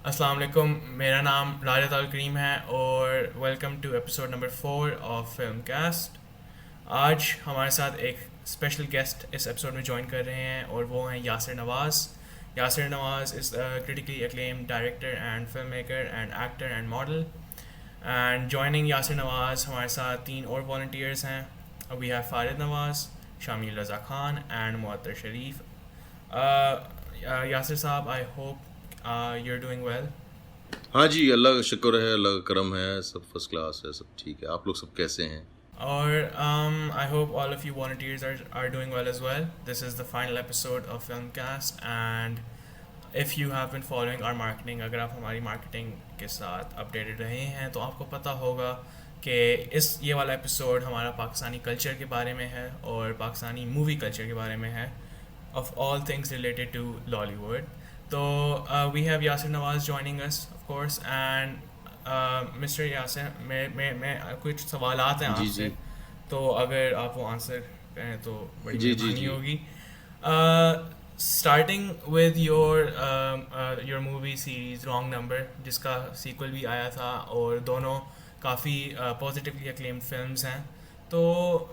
अस्सलाम वालेकुम। मेरा नाम राजत अल करीम है और welcome to episode number 4 of film cast. आज हमारे साथ एक स्पेशल गेस्ट इस एपिसोड में ज्वाइन कर रहे हैं और वो हैं Yasir Nawaz. Yasir Nawaz is critically acclaimed director and film maker and actor and model. And joining Yasir Nawaz हमारे साथ तीन और वॉल्टियर्स हैं। वी हैव फारिद नवाज़, शामिल रज़ा खान एंड मुअत्तर शरीफ। यासिर साहब, I hope you're doing well. हाँ जी, अल्लाह का शुक्र है, अल्लाह का करम है, सब फर्स्ट क्लास है, सब ठीक है। आप लोग सब कैसे हैं? Or I hope all of you volunteers are doing well as well. This is the final episode of Filmcast, and if you have been following our marketing, अगर आप हमारी marketing के साथ updated रहे हैं तो आपको पता होगा कि ये वाला एपिसोड हमारा पाकिस्तानी कल्चर के बारे में है और पाकिस्तानी मूवी कल्चर के बारे में है, of all things related to Lollywood. So we have Yasir Nawaz joining us, of course, and mister Yasir, मैं कुछ सवालात हैं जी आपसे, जी तो अगर आप वो आंसर करें तो बड़ी जी जी मेहरबानी जी। होगी। Starting with your movie series wrong number, जिसका सीक्वल भी आया था और दोनों काफ़ी पॉजिटिवली अक्लेम्ड फिल्म्स हैं। तो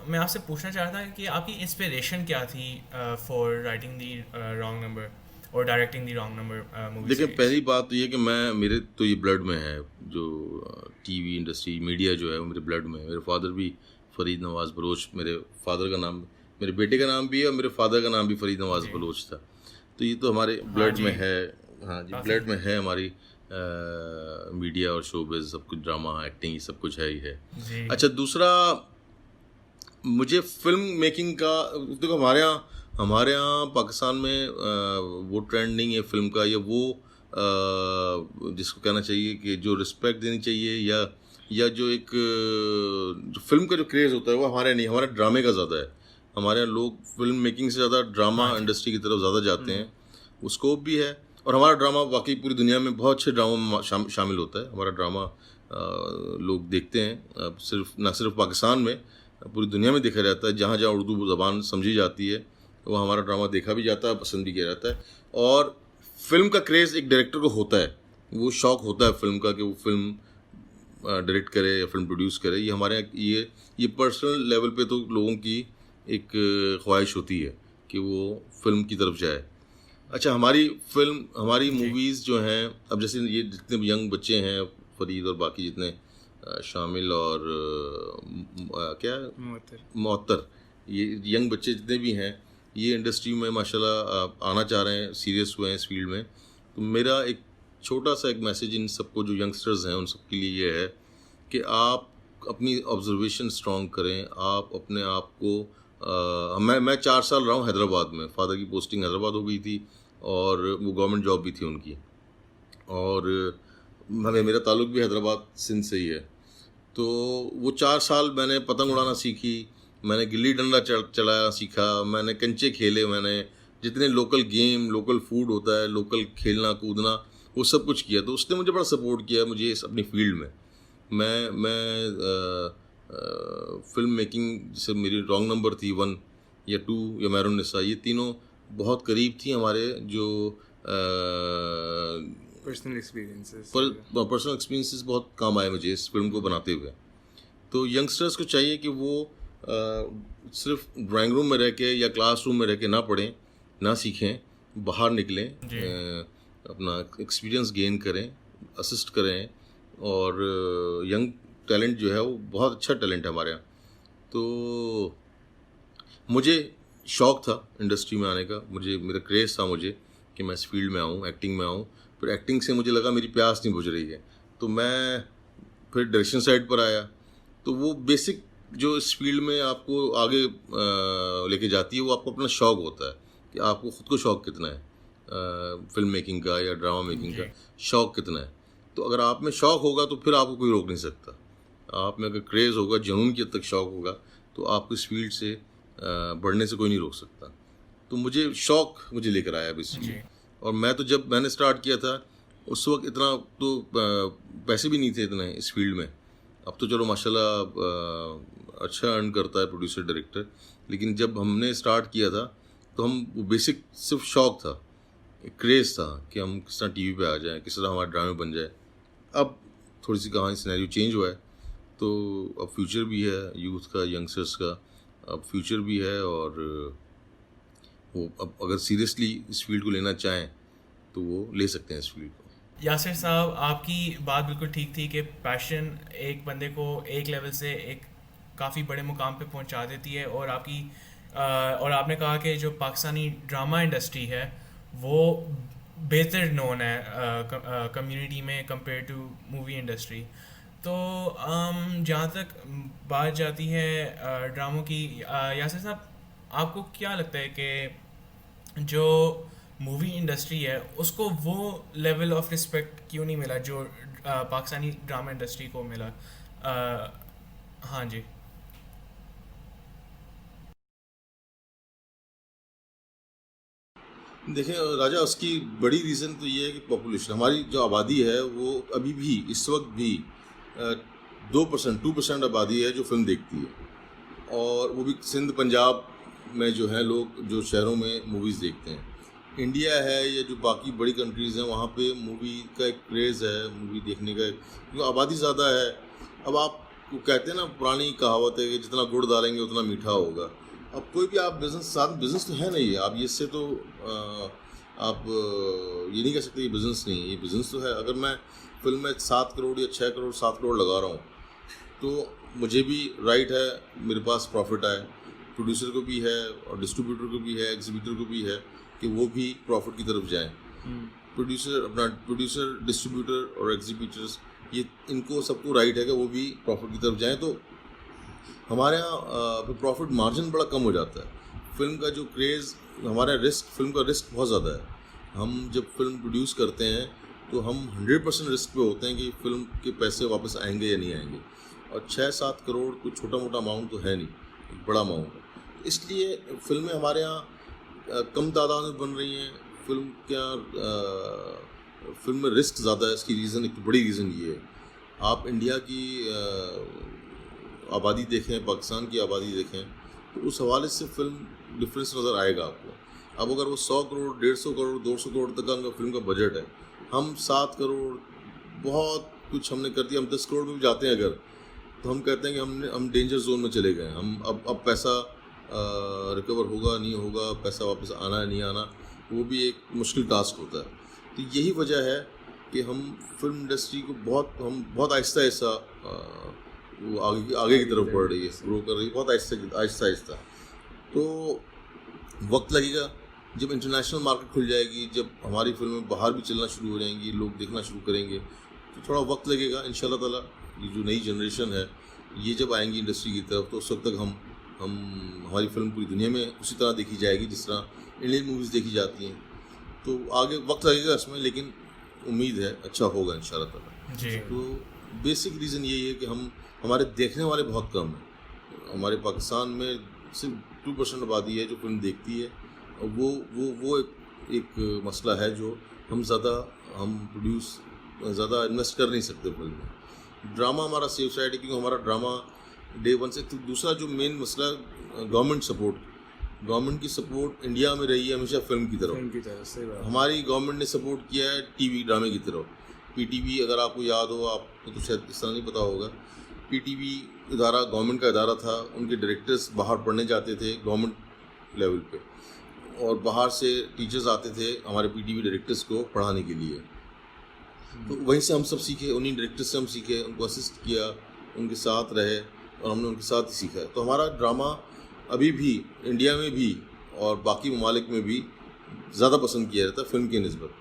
मैं आपसे पूछना चाह रहा था कि आपकी इंस्पिरेशन क्या थी for writing the wrong number और directing the wrong number movie देखिए, सीरीज। पहली बात तो ये कि मैं मेरे तो ये ब्लड में है, जो टीवी इंडस्ट्री मीडिया जो है वो मेरे ब्लड में है। मेरे फादर भी फरीद नवाज़ बलोच, मेरे फादर का नाम, मेरे बेटे का नाम भी है और मेरे फादर का नाम भी फरीद नवाज़ जी। बलोच था। तो ये तो हमारे हाँ ब्लड में जी। है। हाँ जी, काफ़ी। ब्लड में है हमारी। मीडिया और शोबिज़ सब कुछ, ड्रामा एक्टिंग, ये सब कुछ है ही है। जी। अच्छा, दूसरा, मुझे फ़िल्म मेकिंग का, देखो हमारे यहाँ पाकिस्तान में वो ट्रेंड नहीं है फ़िल्म का, या वो जिसको कहना चाहिए कि जो रिस्पेक्ट देनी चाहिए, या जो एक जो फ़िल्म का जो क्रेज़ होता है वो हमारे यहाँ नहीं, हमारे ड्रामे का ज़्यादा है। हमारे यहाँ लोग फ़िल्म मेकिंग से ज़्यादा ड्रामा हाँ जी। इंडस्ट्री की तरफ ज़्यादा जाते हैं। वो स्कोप भी है, और हमारा ड्रामा वाकई पूरी दुनिया में बहुत अच्छे ड्रामों में शामिल होता है। हमारा ड्रामा लोग देखते हैं, सिर्फ ना सिर्फ पाकिस्तान में, पूरी दुनिया में देखा जाता है। जहाँ जहाँ उर्दू ज़बान समझी जाती है वो हमारा ड्रामा देखा भी जाता है, पसंद भी किया जाता है। और फिल्म का क्रेज़ एक डायरेक्टर को होता है, वो शौक़ होता है फिल्म का कि वो फिल्म डायरेक्ट करे या फिल्म प्रोड्यूस करे। ये हमारे यहाँ ये पर्सनल लेवल पे तो लोगों की एक ख्वाहिश होती है कि वो फिल्म की तरफ जाए। अच्छा, हमारी जी। मूवीज़ जो हैं, अब जैसे ये जितने भी यंग बच्चे हैं, फरीद और बाकी जितने शामिल और क्या मुअत्तर, ये यंग बच्चे जितने भी हैं, ये इंडस्ट्री में माशाल्लाह आना चाह रहे हैं, सीरियस हुए हैं इस फील्ड में। तो मेरा एक छोटा सा एक मैसेज इन सबको, जो यंगस्टर्स हैं उन सब के लिए ये है कि आप अपनी ऑब्जर्वेशन स्ट्रॉन्ग करें। आप अपने आप को मैं 4 साल रहा हूँ हैदराबाद में। फादर की पोस्टिंग हैदराबाद हो गई थी और वो गवर्नमेंट जॉब भी थी उनकी, और मेरा ताल्लुक़ भी हैदराबाद सिंध से ही है। तो वो 4 साल मैंने पतंग उड़ाना सीखी, मैंने गिल्ली डंडा चलाना सीखा, मैंने कंचे खेले, मैंने जितने लोकल गेम, लोकल फूड होता है, लोकल खेलना कूदना, वो सब कुछ किया। तो उसने मुझे बड़ा सपोर्ट किया मुझे इस अपनी फील्ड में। मैं फिल्म मेकिंग, जैसे मेरी रॉन्ग नंबर थी 1 या 2 या मैरून-निसा, ये तीनों बहुत करीब थी हमारे, जो पर्सनल एक्सपीरियंसेस। पर्सनल एक्सपीरियंसेस बहुत काम आए मुझे इस फिल्म को बनाते हुए। तो यंगस्टर्स को चाहिए कि वो सिर्फ ड्राइंग रूम में रह के या क्लास रूम में रह के ना पढ़ें, ना सीखें, बाहर निकलें, जी। अपना एक्सपीरियंस गेन करें, असिस्ट करें। और यंग टैलेंट जो है वो बहुत अच्छा टैलेंट है हमारे यहाँ। तो मुझे शौक़ था इंडस्ट्री में आने का, मेरा क्रेज़ था मुझे कि मैं इस फील्ड में आऊँ, एक्टिंग में आऊँ। फिर एक्टिंग से मुझे लगा मेरी प्यास नहीं बुझ रही है, तो मैं फिर डायरेक्शन साइड पर आया। तो वो बेसिक जो इस फील्ड में आपको आगे लेके जाती है, वो आपको अपना शौक़ होता है कि आपको ख़ुद को शौक़ कितना है फिल्म मेकिंग का या ड्रामा मेकिंग का, शौक़ कितना है। तो अगर आप में शौक़ होगा तो फिर आपको कोई रोक नहीं सकता। आप में अगर क्रेज़ होगा, जुनून की हद तक शौक़ होगा, तो आपको इस फील्ड से बढ़ने से कोई नहीं रोक सकता। तो शौक़ मुझे लेकर आया बेसिकली। और मैं तो जब मैंने स्टार्ट किया था उस वक्त इतना तो पैसे भी नहीं थे इतने इस फील्ड में। अब तो चलो माशाल्लाह अच्छा अर्न करता है प्रोड्यूसर डायरेक्टर, लेकिन जब हमने स्टार्ट किया था तो हम वो बेसिक सिर्फ शौक़ था एक क्रेज़ था कि हम किस तरह टीवी पे आ जाएं, किस तरह हमारे ड्रामे बन जाए। अब थोड़ी सी कहानी सिनेरियो चेंज हुआ है, तो अब फ्यूचर भी है यूथ का, यंगस्टर्स का, अब फ्यूचर भी है। और वो अब अगर सीरियसली इस फील्ड को लेना चाहें तो वो ले सकते हैं इस फील्ड को। यासिर साहब, आपकी बात बिल्कुल ठीक थी कि पैशन एक बंदे को एक लेवल से एक काफ़ी बड़े मुकाम पे पहुंचा देती है। और और आपने कहा कि जो पाकिस्तानी ड्रामा इंडस्ट्री है वो बेहतर नोन है कम्युनिटी में कंपेयर टू मूवी इंडस्ट्री। तो जहाँ तक बात जाती है ड्रामों की, यासिर साहब, आपको क्या लगता है कि जो मूवी इंडस्ट्री है उसको वो लेवल ऑफ रिस्पेक्ट क्यों नहीं मिला जो पाकिस्तानी ड्रामा इंडस्ट्री को मिला? हाँ जी। देखें राजा, उसकी बड़ी रीज़न तो ये है कि पॉपुलेशन, हमारी जो आबादी है वो अभी भी इस वक्त भी 2% आबादी है जो फिल्म देखती है। और वो भी सिंध पंजाब में जो है लोग जो शहरों में मूवीज़ देखते हैं। इंडिया है या जो बाकी बड़ी कंट्रीज़ हैं वहाँ पे मूवी का एक क्रेज़ है, मूवी देखने का, क्योंकि आबादी ज़्यादा है। अब आप वो कहते हैं ना, पुरानी कहावत है कि जितना गुड़ डालेंगे उतना मीठा होगा। अब कोई भी आप बिज़नेस, साथ बिज़नेस तो है नहीं, आप ये इससे तो आप ये नहीं कह सकते ये बिज़नेस नहीं है, ये बिज़नेस तो है। अगर मैं फिल्म में 7 करोड़ या 6 करोड़ 7 करोड़ लगा रहा हूँ तो मुझे भी राइट है, मेरे पास प्रॉफिट आए, प्रोड्यूसर को भी है और डिस्ट्रीब्यूटर को भी है, एग्जीबिटर को भी है कि वो भी प्रॉफिट की तरफ जाएं। प्रोड्यूसर, डिस्ट्रीब्यूटर और एग्जीबिटर्स, ये इनको सबको राइट है कि वो भी प्रॉफिट की तरफ जाएं। तो हमारे यहाँ प्रॉफिट मार्जिन बड़ा कम हो जाता है। फिल्म का जो क्रेज़, हमारा रिस्क, फिल्म का रिस्क बहुत ज़्यादा है। हम जब फिल्म प्रोड्यूस करते हैं तो हम 100% रिस्क पे होते हैं कि फिल्म के पैसे वापस आएंगे या नहीं आएंगे। और 6-7 करोड़ कोई छोटा मोटा अमाउंट तो है नहीं, एक बड़ा अमाउंट है। इसलिए फिल्में हमारे यहाँ कम तादाद में बन रही हैं। फिल्म में रिस्क ज़्यादा है। इसकी रीज़न, एक बड़ी रीज़न ये है, आप इंडिया की आबादी देखें, पाकिस्तान की आबादी देखें, तो उस हवाले से फिल्म डिफरेंस नज़र आएगा आपको। अब अगर वो 100 करोड़, 150 करोड़, 200 करोड़ तक का फिल्म का बजट है, हम 7 करोड़ बहुत कुछ हमने कर दिया, हम 10 करोड़ में भी जाते हैं अगर, तो हम कहते हैं कि हम डेंजर जोन में चले गए। हम अब पैसा रिकवर होगा नहीं होगा, पैसा वापस आना है नहीं आना, वो भी एक मुश्किल टास्क होता है। तो यही वजह है कि हम फिल्म इंडस्ट्री को बहुत आहिस्ता वो आगे की तरफ बढ़ रही है, ग्रो कर रही है, बहुत आहिस्ता। तो वक्त लगेगा। जब इंटरनेशनल मार्केट खुल जाएगी, जब हमारी फिल्में बाहर भी चलना शुरू हो जाएंगी, लोग देखना शुरू करेंगे, तो थोड़ा वक्त लगेगा। इंशाल्लाह ताला ये जो नई जनरेशन है ये जब आएंगी इंडस्ट्री की तरफ, तो उस वक्त तक हमारी फिल्म पूरी दुनिया में उसी तरह देखी जाएगी जिस तरह इंडियन मूवीज़ देखी जाती हैं। तो आगे वक्त लगेगा इसमें, लेकिन उम्मीद है अच्छा होगा इंशाल्लाह ताला जी। तो बेसिक रीज़न यही है कि हमारे देखने वाले बहुत कम हैं। हमारे पाकिस्तान में सिर्फ 2% आबादी है जो फिल्म देखती है, और वो एक मसला है जो हम ज़्यादा इन्वेस्ट कर नहीं सकते फिल्म में। ड्रामा हमारा सेफ साइड है, क्योंकि हमारा ड्रामा डे वन से। तो दूसरा जो मेन मसला, गवर्नमेंट सपोर्ट, गवर्नमेंट की सपोर्ट इंडिया में रही है हमेशा फिल्म की तरफ। सही बात। हमारी गवर्नमेंट ने सपोर्ट किया है टीवी ड्रामे की तरफ। पीटीवी, अगर आपको याद हो, आपको तो शायद इस तरह नहीं पता होगा, पीटीवी इदारा गवर्नमेंट का इदारा था। उनके डायरेक्टर्स बाहर पढ़ने जाते थे गवर्नमेंट लेवल पे, और बाहर से टीचर्स आते थे हमारे पीटीवी डायरेक्टर्स को पढ़ाने के लिए। तो वहीं से हम सब सीखे, उन्हीं डायरेक्टर्स से हम सीखे, उनको असिस्ट किया, उनके साथ रहे, और हमने उनके साथ ही सीखा है। तो हमारा ड्रामा अभी भी इंडिया में भी और बाकी ममालिक में भी ज़्यादा पसंद किया जाता है फिल्म की निस्बत।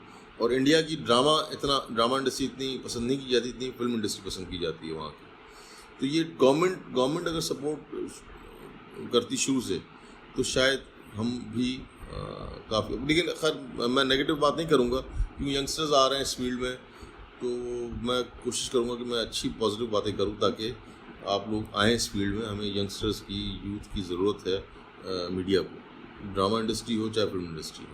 और इंडिया की ड्रामा इंडस्ट्री इतनी पसंद नहीं की जाती, इतनी फिल्म इंडस्ट्री पसंद की जाती है वहाँ की। तो ये गवर्नमेंट अगर सपोर्ट करती शुरू से, तो शायद हम भी काफ़ी, लेकिन खैर मैं नेगेटिव बात नहीं करूँगा, क्योंकि यंगस्टर्स आ रहे हैं इस फील्ड में, तो मैं कोशिश करूँगा कि मैं अच्छी पॉजिटिव बातें करूँ ताकि आप लोग आएँ इस फील्ड में। हमें यंगस्टर्स की, यूथ की ज़रूरत है मीडिया को, ड्रामा इंडस्ट्री हो चाहे फिल्म इंडस्ट्री हो।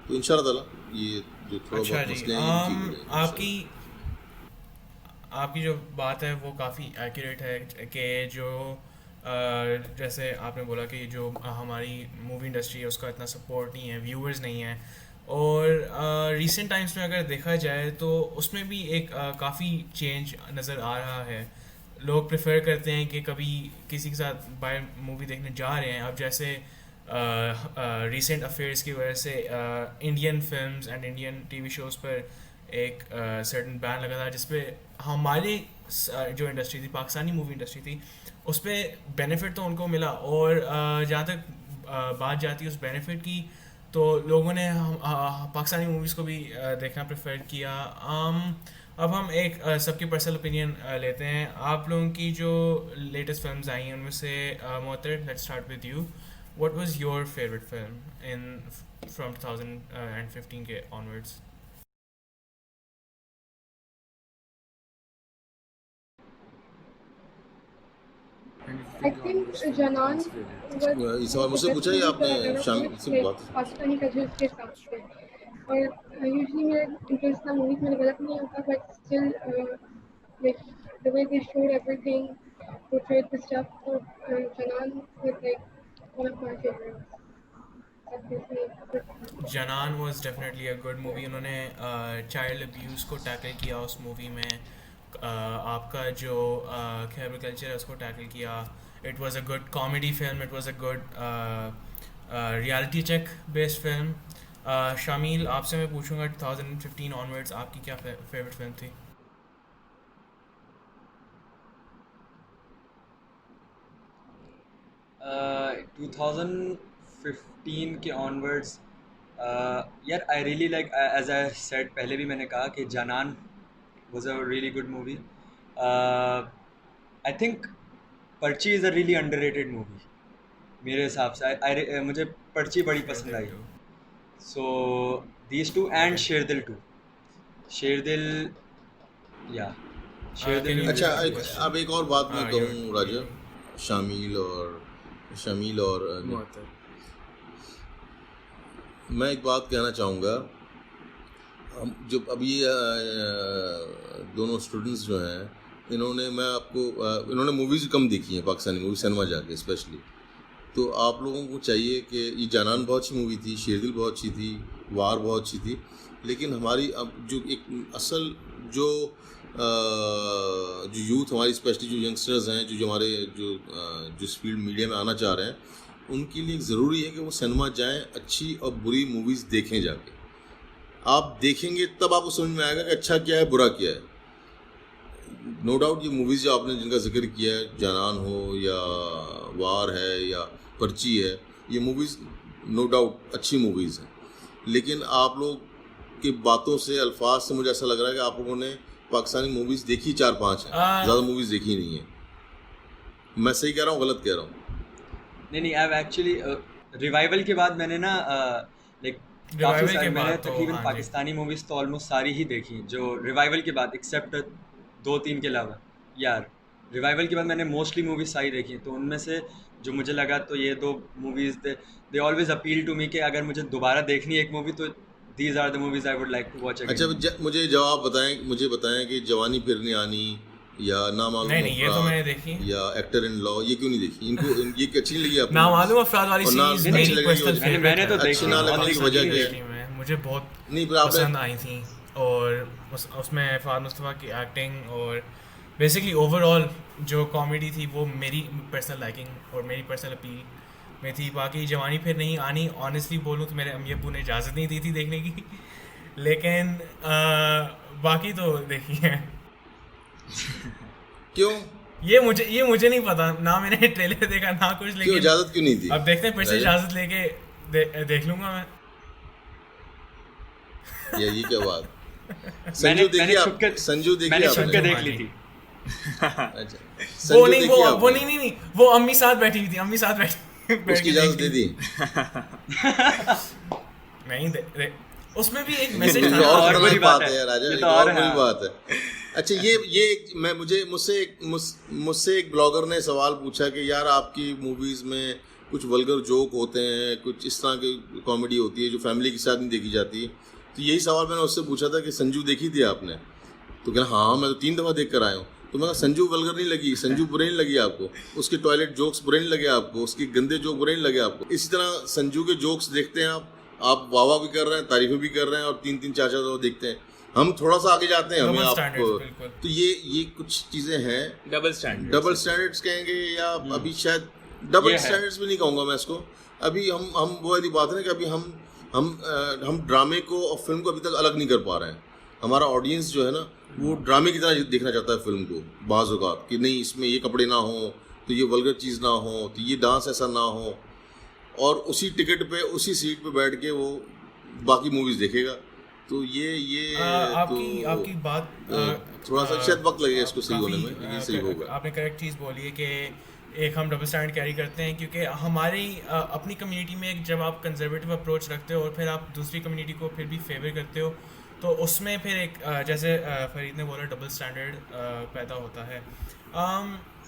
तो इंशाल्लाह ताला ये जो थोड़ा अच्छा बहुत जी, मसले हैं ये ठीक हो जाएंगे आपकी जो बात है वो काफ़ी एक्यूरेट है कि जो जैसे आपने बोला कि जो हमारी मूवी इंडस्ट्री है उसका इतना सपोर्ट नहीं है, व्यूअर्स नहीं है, और रिसेंट टाइम्स में अगर देखा जाए तो उसमें भी एक काफ़ी चेंज नज़र आ रहा है। लोग प्रेफर करते हैं कि कभी किसी के साथ बाहर मूवी देखने जा रहे हैं, अब जैसे रिसेंट अफेयर्स की वजह से Indian films and Indian TV shows पर एक सर्टन बैन लगा था, जिसपे हमारी जो इंडस्ट्री थी, पाकिस्तानी मूवी इंडस्ट्री थी, उस पर बेनिफिट तो उनको मिला। और जहाँ तक बात जाती है उस बेनिफिट की, तो लोगों ने पाकिस्तानी मूवीज़ को भी देखना प्रेफर किया। अब हम एक सबकी पर्सनल ओपिनियन लेते हैं। आप लोगों की जो लेटेस्ट फिल्म्स आई हैं उनमें से मोहतर, let's start with you. What was your favourite film in from 2015 के onwards? And I 15 think onwards film Janan experience. was इस सवाल the मुझसे best पूछा है या movie आपने that I शाम watched से with बात? पाकिस्तानी कल्चर के हिसाब से। और यूजुअली मेरा इंटरेस्ट इतना मूवीज में डेवलप नहीं होता, but still like the way they showed everything, portrayed the stuff, so Janan was like one of my favorites. Obviously, but Janaan was definitely a good movie. उन्होंने चाइल्ड अब्यूज़ को tackle किया उस movie में। आपका जो Khyber culture है उसको tackle किया। It was a good comedy film, it was a good reality check based film. Shamil, आपसे मैं पूछूंगा 2015 ऑनवर्ड्स आपकी क्या फेवरेट फिल्म थी? टू थाउजेंड फिफ्टीन के ऑनवर्ड्स, यार I really like, as I said पहले भी मैंने कहा कि Jaanan was a really good movie. I think Parchi is a really underrated movie मेरे हिसाब से। मुझे पर्ची बड़ी पसंद आई। Too. So these two and Okay. Sherdil two. Sherdil, या Can शेरदिल you अच्छा, repeat the मुझे question? अब एक और बात मैं You're कहूँ राजा, शामिल और Muatar. मैं एक बात कहना चाहूँगा। हम जब अभी दोनों स्टूडेंट्स जो हैं, इन्होंने मूवीज़ कम देखी हैं, पाकिस्तानी मूवी सिनेमा जाके स्पेशली। तो आप लोगों को चाहिए कि ये जानान बहुत अच्छी मूवी थी, शेरदिल बहुत अच्छी थी, वार बहुत अच्छी थी, लेकिन हमारी अब जो एक असल जो यूथ हमारी, स्पेशली जो यंगस्टर्स हैं, जो हमारे जो इस फील्ड मीडिया में आना चाह रहे हैं, उनके लिए ज़रूरी है कि वो सिनेमा जाएं, अच्छी और बुरी मूवीज़ देखें जाके। आप देखेंगे तब आपको समझ में आएगा कि अच्छा क्या है, बुरा क्या है। नो डाउट ये मूवीज़ जो आपने जिनका जिक्र किया है, जानान हो या वार है या पर्ची है, ये मूवीज़ नो डाउट अच्छी मूवीज़ हैं, लेकिन आप लोग की बातों से, अल्फाज से मुझे ऐसा लग रहा है कि आप लोगों ने पाकिस्तानी मूवीज़ देखी 4-5 हैं, ज़्यादा मूवीज़ देखी नहीं है। मैं सही कह रहा हूँ, गलत कह रहा हूँ? नहीं, आई एक्चुअली रिवाइवल के बाद मैंने ना लाइक काफ़ी रिवाइवल सारी, के मैंने बाद तो तकरीबन हाँ जी। पाकिस्तानी मूवीज़ तो ऑलमोस्ट सारी ही देखी जो रिवाइवल के बाद, एक्सेप्ट 2-3 के अलावा। यार रिवाइवल के बाद मैंने मोस्टली मूवीज़ सारी देखी हैं, तो उनमें से जो मुझे लगा तो ये दो movies they always appeal to me कि अगर मुझे दोबारा देखनी है एक मूवी तो these are the movies I would like to watch अच्छा, अगेन। मुझे जवाब बताएं, मुझे बताएं कि जवानी फिर नहीं आनी या नामालूम नहीं नहीं, ये तो अफराद मैंने देखी। या एक्टर इन लॉ, ये क्यों नहीं देखी? ये अच्छी नहीं लगी आपको? नामालूम अफराद वाली और ना सीरीज अच्छी मेरी लगी पर्सनल वजह- फेवरेट मैंने तो है। देखी, अच्छी ना लगने की वजह क्या है? देखी मैं, मुझे बहुत नहीं, पर आपने पसंद आई थी। और उसमें फ़ाद मुस्तफ़ा की एक्टिंग और बेसिकली ओवरऑल जो कॉमेडी थी वो मेरी पर्सनल लाइकिंग और मेरी पर्सनल अपील में थी। बाकी जवानी फिर नहीं आनी, ऑनेस्टली बोलूँ तो मेरे अम्मी अब्बू ने इजाज़त नहीं दी थी देखने की, लेकिन बाकी तो देखी है। क्यों ये मुझे नहीं पता ना, मैंने ट्रेलर देखा ना कुछ, क्यों लेकिन इजाज़त क्यों नहीं दी? अब देखते हैं, फिर से राजा? इजाज़त लेके देख लूँगा मैं। ये क्या बात? मैंने संजू देखी मैंने आपने? छुप के देख ली थी। अच्छा, वो संजू नहीं, देखी वो आपने? नहीं, वो अम्मी साथ बैठी हुई थी, अम्मी साथ बैठ उसकी के इजाज़त देख दे ली। दी? नहीं उसमें भी एक मैसेज ये था तो ना। और और बुरी खतरनाक बात बात है है, यार राजा, ये ये तो तो और और बुरी हाँ। बात है। अच्छा, मुझसे एक ब्लॉगर ने सवाल पूछा कि यार आपकी मूवीज़ में कुछ वल्गर जोक होते हैं, कुछ इस तरह की कॉमेडी होती है जो फैमिली के साथ नहीं देखी जाती। तो यही सवाल मैंने उससे पूछा था कि संजू देखी थी आपने? तो कहा हाँ, मैं तो 3 दफ़ा देख कर आया हूँ। तो मैं कहा संजू वल्गर नहीं लगी, संजू बुरे नहीं लगी आपको, उसके टॉयलेट जोक्स बुरे नहीं लगे आपको, उसके गंदे जोक बुरे नहीं लगे आपको? इसी तरह संजू के जोक्स देखते हैं आप आप वाह भी कर रहे हैं, तारीफें भी कर रहे हैं और 3-3 4-4 दो देखते हैं। हम थोड़ा सा आगे जाते हैं, हमें Double आप standards, बिल्कुल। तो ये कुछ चीज़ें हैं। Double standard. डबल स्टैंडर्ड्स कहेंगे या अभी शायद डबल ये है। स्टैंडर्ड्स भी नहीं कहूँगा मैं इसको। अभी हम वो वाली बात है ना कि अभी हम ड्रामे को और फिल्म को अभी तक अलग नहीं कर पा रहे हैं। हमारा ऑडियंस जो है ना वो ड्रामे की तरह देखना चाहता है फिल्म को बाज़ औक़ात, कि नहीं इसमें ये कपड़े ना हो, तो ये वल्गर चीज़ ना हो, तो ये डांस ऐसा ना हो, और उसी टिकट पे उसी सीट पे बैठ के वो बाकी मूवीज़ देखेगा। तो ये आपकी बात थोड़ा सा शायद वक्त लगेगा इसको सही होने में, काफ़ी ये सही होगा। आपने करेक्ट चीज़ बोली है कि एक हम डबल स्टैंडर्ड कैरी करते हैं, क्योंकि हमारी अपनी कम्युनिटी में जब आप कंजर्वेटिव अप्रोच रखते हो और फिर आप दूसरी कम्युनिटी को फिर भी फेवर करते हो, तो उसमें फिर एक जैसे फरीद ने बोला डबल स्टैंडर्ड पैदा होता है।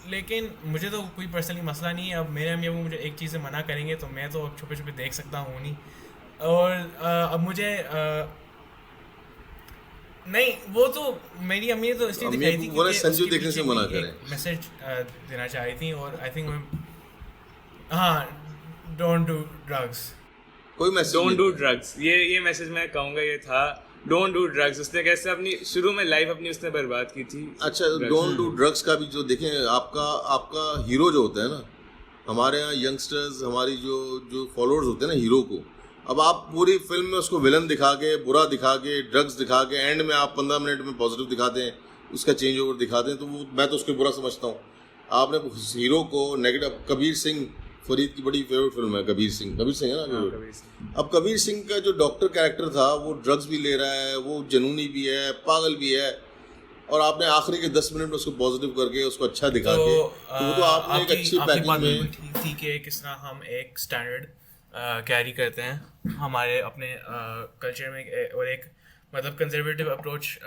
लेकिन मुझे तो कोई पर्सनली मसला नहीं है। अब मेरे अम्मी अबू मुझे एक चीज़ से मना करेंगे तो मैं तो अब छुपे छुपे देख सकता हूँ नहीं। और अब मुझे नहीं, वो तो मेरी अम्मी ने तो इसलिए अम्मी दिखाई थी बोला क्योंकि संजू उसके देखने से पीछे मना कोई करें। एक मैसेज देना चाह रही थी, और आई थिंक हाँ, डोंट डू ड्रग्स। कोई मैसेज डोंट डू ड्रग्स, ये मैसेज मैं कहूँगा ये था, डोंट डू ड्रग्स। उसने कैसे अपनी शुरू में लाइफ अपनी उसने बर्बाद की थी। अच्छा, डोंट डू ड्रग्स का भी जो देखें, आपका हीरो जो होता है ना, हमारे यहाँ यंगस्टर्स, हमारी जो फॉलोअर्स होते हैं ना हीरो को, अब आप पूरी फिल्म में उसको विलन दिखा के, बुरा दिखा के, ड्रग्स दिखा के, एंड में आप 15 मिनट में पॉजिटिव दिखाते हैं, उसका चेंज ओवर दिखाते हैं, तो वो मैं तो उसको बुरा समझता हूँ। आपने हीरो को नेगेटिव, कबीर सिंह फरीद की बड़ी फेवरेट फिल्म है कबीर सिंह है ना। अब कबीर सिंह का जो डॉक्टर कैरेक्टर था वो ड्रग्स भी ले रहा है, वो जुनूनी भी है, पागल भी है, और आपने आखिरी के 10 मिनट में उसको पॉजिटिव करके उसको अच्छा दिखा के, तो वो तो आपने एक अच्छी पैकिंग में थी कि किस तरह हम एक स्टैंडर्ड कैरी करते हैं हमारे अपने कल्चर में, और एक मतलब कंजर्वेटिव अप्रोच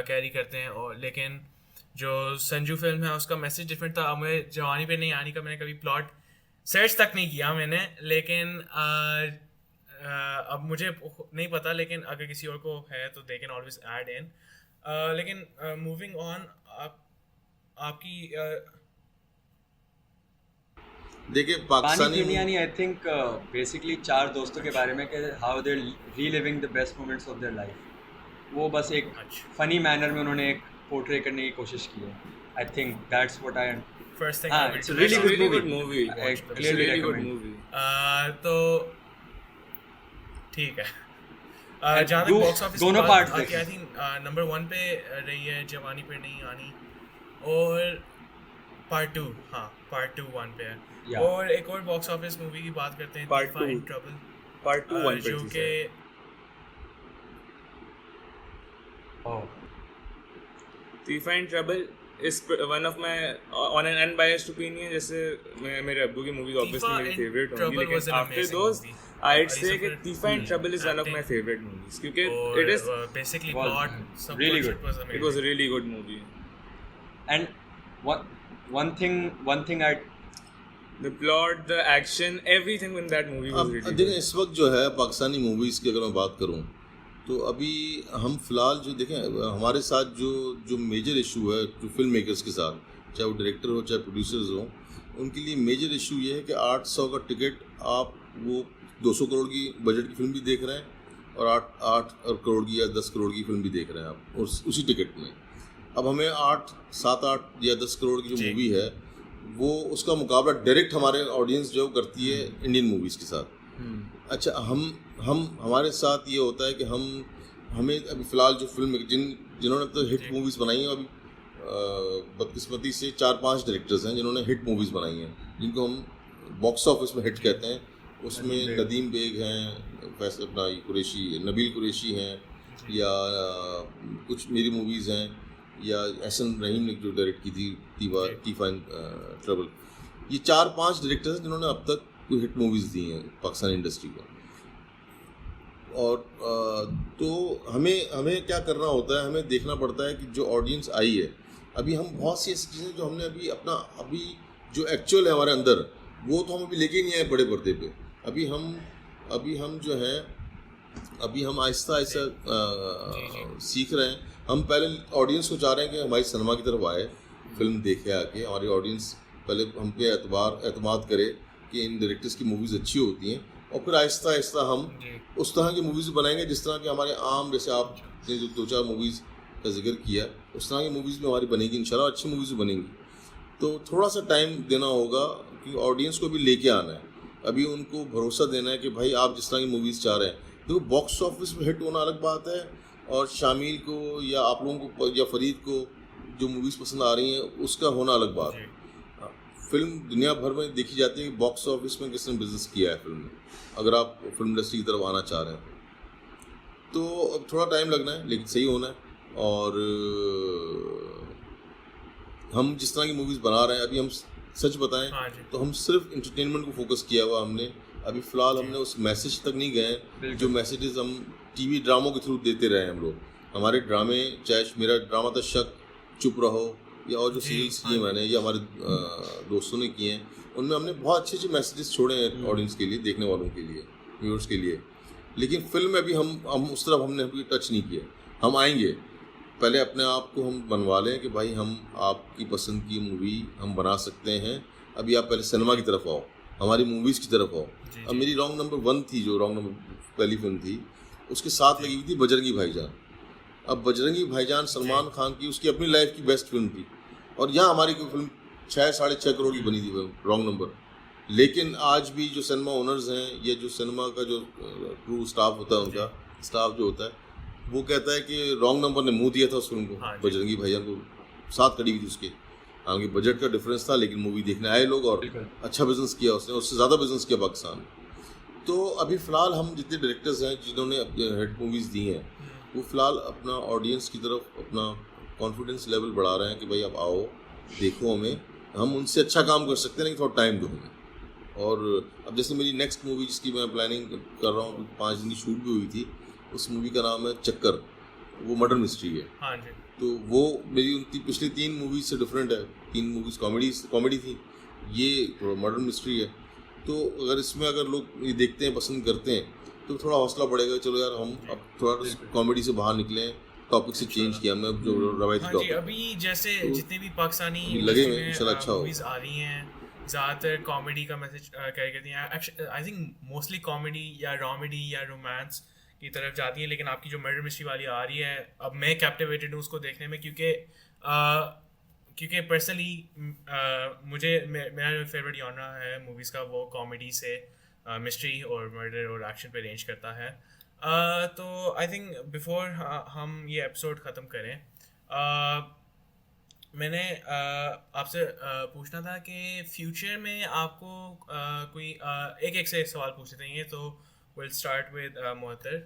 कैरी करते हैं। और लेकिन जो संजू फिल्म है उसका मैसेज डिफरेंट था। अब मैं जवानी पे नहीं आनी का मैंने कभी प्लॉट सर्च तक नहीं किया मैंने, लेकिन अब मुझे नहीं पता, लेकिन अगर किसी और को है तो they can always add in. लेकिन मूविंग ऑन, आपकी देखिए पानी पाकिस्तानी आई थिंक बेसिकली 4 दोस्तों के बारे में कि how they reliving the best moments of their life. वो बस एक फनी मैनर में उन्होंने एक पोर्ट्रे करने की कोशिश की है। I think that's what I first thing it's a really good movie. I clearly really good recommend. movie. तो ठीक है। And जहाँ तक बॉक्स ऑफिस दोनों parts आई देखे। थिंक नंबर 1 पे रही है जवानी पे नहीं आनी, और पार्ट 2, हाँ पार्ट 2 1 पे है। Yeah. और एक और बॉक्स ऑफिस मूवी की बात करते हैं, Part Tifa 2. in Trouble, Part 2 1 जो पे कि Oh. Tifa in Trouble is one of my on an unbiased opinion, जैसे मेरे अब्बू की मूवीज ऑब्वियसली मेरी in फेवरेट होंगी, Trouble was लेकिन an after amazing those movie. I'd और say इसे कि फिर Tifa in Trouble is one of my acting favorite movies क्योंकि और it is basically was plot सब really कुछ good. was it was a amazing. really good movie. And one thing I The plot, the action, everything in that movie was अब really देखें good. इस वक्त जो है पाकिस्तानी मूवीज़ की अगर मैं बात करूं, तो अभी हम फ़िलहाल जो देखें हमारे साथ जो मेजर इशू है जो फिल्म मेकर्स के साथ, चाहे वो डायरेक्टर हो चाहे प्रोड्यूसर्स हो, उनके लिए मेजर इशू ये है कि 800 का टिकट आप वो 200 करोड़ की बजट की फिल्म भी देख रहे हैं और 8 करोड़ की या 10 करोड़ की फिल्म भी देख रहे हैं आप उसी टिकट में। अब हमें 7 8 या 10 करोड़ की जो मूवी है वो उसका मुकाबला डायरेक्ट हमारे ऑडियंस जो करती है इंडियन मूवीज़ के साथ। अच्छा, हम हमारे साथ ये होता है कि हमें अभी फ़िलहाल जो फिल्म जिन्होंने तो हिट मूवीज़ बनाई हैं, अभी बदकिस्मती से 4-5 डायरेक्टर्स हैं जिन्होंने हिट मूवीज़ बनाई हैं, जिनको हम बॉक्स ऑफिस में हिट कहते हैं। उसमें नदीम बेग हैं, फैसल अपना कुरैशी, नबील कुरैशी हैं, या कुछ मेरी मूवीज़ हैं, या एहसन रहीम ने जो डायरेक्ट की थी टीफा इन ट्रबल। ये 4-5 डायरेक्टर्स हैं जिन्होंने अब तक कोई हिट मूवीज़ दी हैं पाकिस्तानी इंडस्ट्री को। और तो हमें क्या करना होता है, हमें देखना पड़ता है कि जो ऑडियंस आई है, अभी हम बहुत सी ऐसी चीज़ें जो हमने अभी जो एक्चुअल है हमारे अंदर, वो तो हम अभी लेके नहीं आए बड़े पर्दे पे। अभी हम जो है अभी हम आहिस्ता सीख रहे हैं। हम पहले ऑडियंस को चाह रहे हैं कि हमारी सिनेमा की तरफ आए, फिल्म देखे आके, हमारी ऑडियंस पहले हम पे एतमाद करे कि इन डायरेक्टर्स की मूवीज़ अच्छी होती हैं, और फिर आहिस्ता आहिस्ता हम जी उस तरह की मूवीज़ बनाएंगे जिस तरह के हमारे आम, जैसे आपने जो 2-4 मूवीज़ का जिक्र किया, उस तरह की मूवीज़ भी हमारी बनेगी इंशाल्लाह, अच्छी मूवीज़ बनेंगी। तो थोड़ा सा टाइम देना होगा कि ऑडियंस को भी लेके आना है, अभी उनको भरोसा देना है कि भाई आप जिस तरह की मूवीज़ चाह रहे हैं, देखो बॉक्स ऑफिस में हिट होना अलग बात है, और शामिल को या आप लोगों को या फरीद को जो मूवीज़ पसंद आ रही हैं उसका होना अलग बात जी है। फिल्म दुनिया भर में देखी जाती है कि बॉक्स ऑफिस में किसने बिजनेस किया है फिल्म में, अगर आप फिल्म इंडस्ट्री की तरफ आना चाह रहे हैं तो अब थोड़ा टाइम लगना है, लेकिन सही होना है। और हम जिस तरह की मूवीज़ बना रहे हैं, अभी हम सच बताएं हाँ जी तो हम सिर्फ इंटरटेनमेंट को फोकस किया हुआ हमने, अभी फ़िलहाल जी हमने उस मैसेज तक नहीं गए जो बिल्कुल मैसेजेस हम टीवी ड्रामों के थ्रू देते रहे हैं हम लोग। हमारे ड्रामे, चाहे मेरा ड्रामा था शक, चुप रहो, या और जो जी सीरीज़ हाँ किए जी मैंने या हमारे दोस्तों ने किए हैं, उनमें हमने बहुत अच्छे अच्छे मैसेजेस छोड़े हैं ऑडियंस के लिए, देखने वालों के लिए, व्यूअर्स के लिए। लेकिन फिल्म में भी हम उस तरफ हमने अभी टच नहीं किया। हम आएंगे, पहले अपने आप को हम बनवा लें कि भाई हम आपकी पसंद की मूवी हम बना सकते हैं। अभी आप पहले सिनेमा की तरफ आओ, हमारी मूवीज़ की तरफ आओ। जी अब जी मेरी रॉन्ग नंबर 1 थी, जो रॉन्ग नंबर पहली फिल्म थी, उसके साथ जी लगी हुई थी बजरंगी भाईजान। अब बजरंगी भाईजान जी सलमान खान की उसकी अपनी लाइफ की बेस्ट फिल्म थी, और यहाँ हमारी कोई फिल्म 6-6.5 करोड़ की बनी थी रॉन्ग नंबर। लेकिन आज भी जो सिनेमा ओनर्स हैं, या जो सिनेमा का जो क्रू स्टाफ होता है, जी उनका स्टाफ जो होता है, वो कहता है कि रॉन्ग नंबर ने मुंह दिया था उस फिल्म को, हाँ जी बजरंगी भाईजान को साथ खड़ी हुई थी उसके। हालांकि बजट का डिफरेंस था, लेकिन मूवी देखने आए लोग, और बिल्कुल अच्छा बिजनेस किया उसने, उससे ज़्यादा बिजनेस किया पाकिस्तान में। तो अभी फ़िलहाल हम जितने डायरेक्टर्स हैं जिन्होंने अपने हेड मूवीज़ दी हैं, वो फ़िलहाल अपना ऑडियंस की तरफ अपना कॉन्फिडेंस लेवल बढ़ा रहे हैं कि भाई आप आओ, देखो हमें, हम उनसे अच्छा काम कर सकते हैं, लेकिन थोड़ा टाइम दो हमें। और अब जैसे मेरी नेक्स्ट मूवी जिसकी मैं प्लानिंग कर रहा हूँ, 5 दिन की शूट भी हुई थी, उस मूवी का नाम है चक्कर, वो मर्डर मिस्ट्री है। हाँ जी तो वो मेरी पिछली 3 मूवीज से डिफरेंट है। 3 मूवीज कॉमेडी थी, ये थोड़ा मर्डर मिस्ट्री है। तो अगर इसमें अगर लोग ये देखते हैं, पसंद करते हैं, तो थोड़ा हौसला बढ़ेगा, चलो यार हम जी अब थोड़ा बिल्कुल कॉमेडी से बाहर निकलें, टॉपिक से चेंज इंशाल्लाह किया हमने, जो रवायती हाँ जी टॉपिक अभी जैसे तो जितने भी पाकिस्तानी अभी लगे इंडस्ट्री हुए हैं, में इंशाल्लाह अच्छा मूवीज़ होगा। आ रही हैं ज़्यादातर कॉमेडी का मैसेज कैरी करती हैं। आई थिंक मोस्टली कॉमेडी या रॉमेडी या रोमांस की तरफ जाती हैं, लेकिन आपकी जो मर्डर मिस्ट्री वाली आ रही है, अब मैं कैप्टिवेटेड हूँ उसको देखने में, क्योंकि पर्सनली मेरा जो फेवरेट जॉनरा है मूवीज़ का, वो कॉमेडी से मिस्ट्री और मर्डर और एक्शन पे रेंज करता है। तो आई थिंक बिफोर हम ये एपिसोड ख़त्म करें, मैंने आपसे पूछना था कि फ्यूचर में आपको कोई एक से सवाल पूछ लेते हैं, तो we'll start with Mohatar.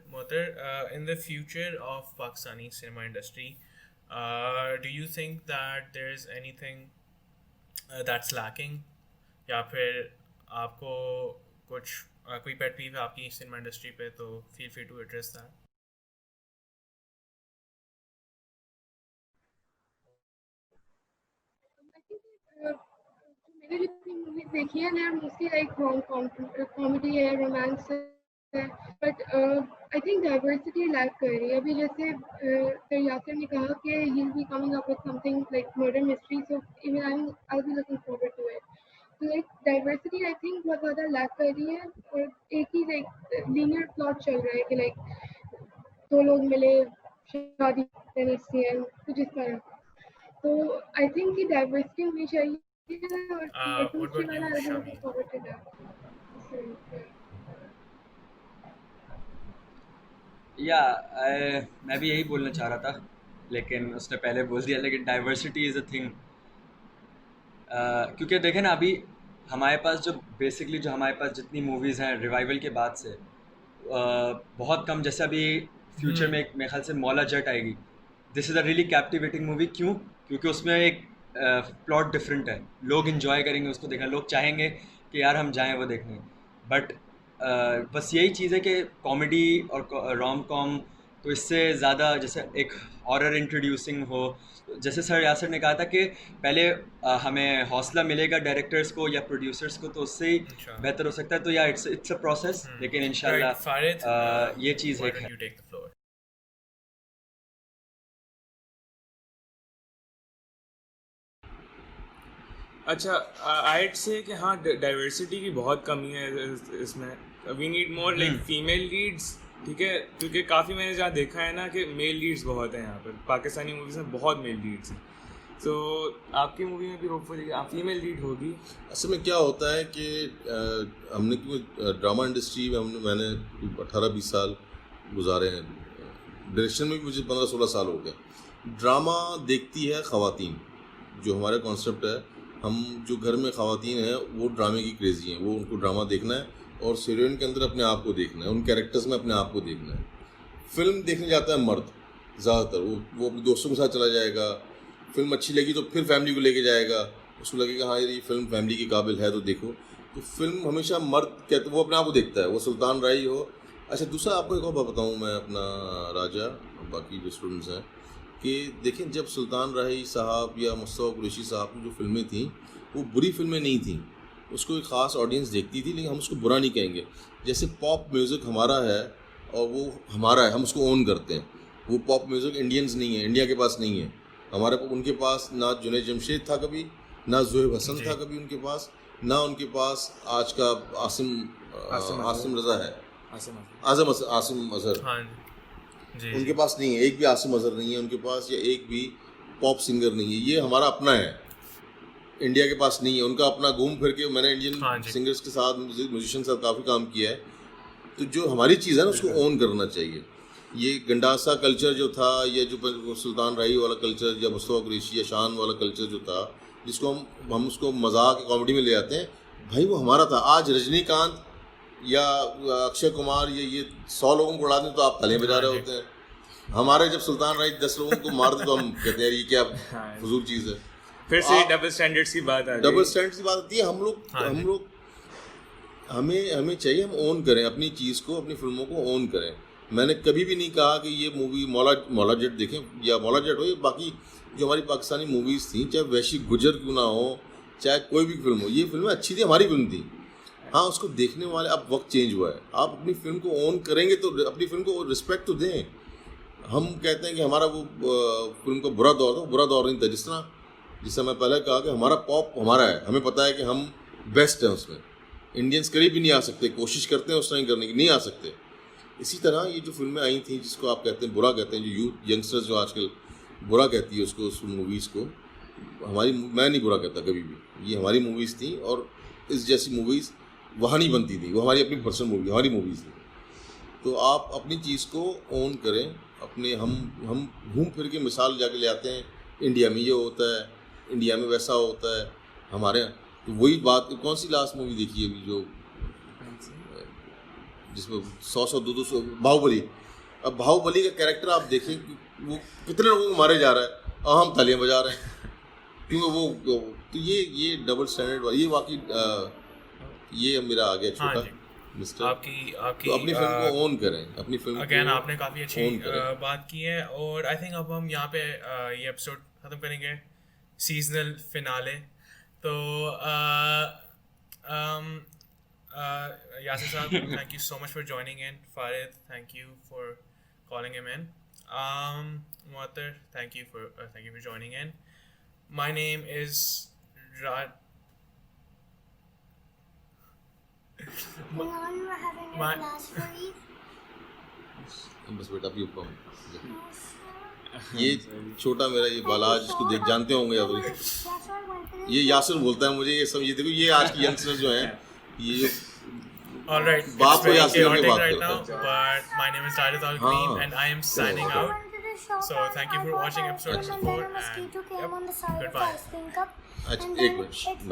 In the future of Pakistani cinema industry, do you think that there's anything that's lacking, या फिर आपको कुछ कोई पेट पीव है आपकी सिनेमा इंडस्ट्री पे, तो feel free to address that. मैंने जितनी मूवीज देखी है ना, मोस्टली लाइक कॉमेडी है, रोमांस है, but I think diversity lack कर रही है अभी। जैसे फिर यासिर ने कहा कि he be coming up with something like murder mystery, so even I be looking forward to it. तो लाइक डाइवर्सिटी आई थिंक बहुत ज़्यादा लैक कर रही है, और एक ही लाइक लीनियर प्लॉट चल रहा है कि लाइक 2 लोग मिले, शादी करते हैं, कुछ इस तरह। तो आई थिंक कि डाइवर्सिटी होनी चाहिए, और What दूसरी about वाला you, I will looking Shamil? Forward to that. या मैं भी यही बोलना चाह रहा था, लेकिन उसने पहले बोल दिया। लेकिन डाइवर्सिटी इज़ अ थिंग, क्योंकि देखें ना, अभी हमारे पास जो हमारे पास जितनी मूवीज़ हैं रिवाइवल के बाद से, बहुत कम। जैसे अभी फ्यूचर में मेरे ख्याल से मौला जट आएगी। This is a really captivating movie. क्यों? क्योंकि उसमें एक प्लॉट डिफरेंट है, लोग इन्जॉय करेंगे उसको देखना, लोग चाहेंगे कि यार हम जाएं वो देखने। बट बस यही चीज़ है कि कॉमेडी और रोम कॉम, तो इससे ज़्यादा जैसे एक हॉरर इंट्रोड्यूसिंग हो। जैसे सर यासर ने कहा था कि पहले हमें हौसला मिलेगा डायरेक्टर्स को या प्रोड्यूसर्स को, तो उससे ही Inshallah. बेहतर हो सकता है। तो या इट्स अ प्रोसेस, लेकिन Right, इंशाल्लाह Farid, ये चीज़ why एक don't है। you take the floor? अच्छा, आइट से कि हाँ, डाइवर्सिटी की बहुत कमी है इसमें। We need more like female leads, ठीक है, क्योंकि काफ़ी मैंने जहाँ देखा है ना कि मेल लीड्स बहुत हैं यहाँ पर, पाकिस्तानी मूवीज़ में बहुत मेल लीड्स हैं। तो आपकी मूवी में भी होपफुली आप फीमेल लीड होगी। असल में क्या होता है कि हमने क्योंकि ड्रामा इंडस्ट्री में मैंने 18-20 साल गुजारे हैं, डायरेक्शन में भी मुझे 15-16 साल हो गए। ड्रामा देखती है ख़वातीन, जो हमारा कॉन्सेप्ट है, हम जो घर में ख़वातीन हैं वो ड्रामे की क्रेज़ी हैं, वो उनको ड्रामा देखना है और सीरियल के अंदर अपने आप को देखना है, उन कैरेक्टर्स में अपने आप को देखना है। फ़िल्म देखने जाता है मर्द ज़्यादातर, वो अपने दोस्तों के साथ चला जाएगा, फिल्म अच्छी लगी तो फिर फैमिली को लेके जाएगा, उसको लगेगा हाँ यार ये फिल्म फैमिली के काबिल है तो देखो। तो फिल्म हमेशा मर्द कहते वो अपने आप को देखता है, वो सुल्तान राही हो। अच्छा, दूसरा आपको एक और बात बताऊँ मैं अपना राजा, बाकी जो स्टूडेंट्स हैं, कि देखें जब सुल्तान राही साहब या मुस्तफ़ा कुरैशी साहब की जो फिल्में थी वो बुरी फिल्में नहीं थी, उसको एक ख़ास ऑडियंस देखती थी, लेकिन हम उसको बुरा नहीं कहेंगे। जैसे पॉप म्यूज़िक हमारा है और वो हमारा है, हम उसको ओन करते हैं। वो पॉप म्यूज़िक इंडियंस नहीं है, इंडिया के पास नहीं है, हमारे उनके पास ना जुनैद जमशेद था कभी, ना ज़ोहेब हसन था कभी उनके पास, ना उनके पास आज का आसिम रज़ा है, आसिम अज़हर, उनके पास नहीं है, एक भी आसिम अज़हर नहीं है उनके पास, या एक भी पॉप सिंगर नहीं है। ये हमारा अपना है, इंडिया के पास नहीं है। उनका अपना घूम फिर के मैंने इंडियन सिंगर्स के साथ, म्यूजिशियन के साथ काफ़ी काम किया है। तो जो हमारी चीज़ है ना उसको ओन करना चाहिए। ये गंडासा कल्चर जो था, या जो सुल्तान राही वाला कल्चर, या मुस्तफ़ा कुरैशी या शान वाला कल्चर जो था, जिसको हम उसको मजाक कॉमेडी में ले आते हैं, भाई वो हमारा था। आज रजनीकांत या अक्षय कुमार ये 100 लोगों को उड़ा दें तो आप तालियां बजा रहे होते हैं। हमारे जब सुल्तान राही 10 लोगों को मार दे तो हम कहते हैं ये क्या फजूल चीज़ है। फिर से डबल स्टैंडर्ड्स की बात आ गई। डबल स्टैंडर्ड्स की बात आती है। हम लोग हमें चाहिए हम ओन करें अपनी चीज़ को, अपनी फिल्मों को ओन करें। मैंने कभी भी नहीं कहा कि ये मूवी मौला जट देखें, या मौला जट हो या बाकी जो हमारी पाकिस्तानी मूवीज़ थी, चाहे वैशी गुजर क्यों ना हो, चाहे कोई भी फिल्म हो, ये फिल्में अच्छी थी, हमारी फिल्म थी। हाँ, उसको देखने वाले, अब वक्त चेंज हुआ है, आप अपनी फिल्म को ओन करेंगे तो अपनी फिल्म को रिस्पेक्ट तो दें। हम कहते हैं कि हमारा वो फिल्म का बुरा दौर था, बुरा दौर नहीं था। जिस समय पहले कहा कि हमारा पॉप हमारा है, हमें पता है कि हम बेस्ट हैं उसमें, इंडियंस करीब भी नहीं आ सकते, कोशिश करते हैं उस तरह करने की, नहीं आ सकते। इसी तरह ये जो फिल्में आई थी जिसको आप कहते हैं बुरा कहते हैं, जो यूथ यंगस्टर्स जो आजकल बुरा कहती है उसको, उस मूवीज़ को, मैं नहीं बुरा कहता कभी भी, ये हमारी मूवीज़ थी और इस जैसी मूवीज़ वहाँ नहीं बनती थी, वो हमारी अपनी पर्सनल मूवी, हमारी मूवीज़ थी। तो आप अपनी चीज़ को ओन करें अपने। हम घूम फिर के मिसाल जाके ले आते हैं, इंडिया में ये होता है, इंडिया में वैसा होता है हमारे यहाँ। तो वही बात, कौन सी लास्ट मूवी देखी है अभी जो जिसमें 100-200 बाहुबली। अब बाहुबली का कैरेक्टर आप देखें कि वो कितने लोगों को मारे जा रहा है और हम तालियां बजा रहे हैं, क्योंकि वो तो ये डबल स्टैंडर्ड वाली, ये वाकई ये मेरा आ गया छोटा मिस्टर। आपकी तो अपनी फिल्म को ओन करें, अपनी फिल्म अगेन आपने काफ़ी अच्छी बात की है। और आई थिंक अब हम यहाँ पे ये एपिसोड ख़त्म करेंगे, सीजनल फिनाले। तो Yasir Saab, thank you so much for joining in. Farid, thank you for calling him in. Muatar, thank you for joining in. My name is Rad. You were having a class for Eve? बस बेटा अभी ये छोटा मेरा ये बालाज जिसको देख जानते होंगे आप, ये यासिर बोलता है मुझे, ये सब ये देखो, ये आज की यंगस्टर्स जो हैं, ये जो All right, बाप को यासिर chaotic में बात right now, करता है। but my name is Tajid Al Kareem and I am signing out. So thank you for watching episode 4 and yep, goodbye. अच्छा, एक मिनट, बाय।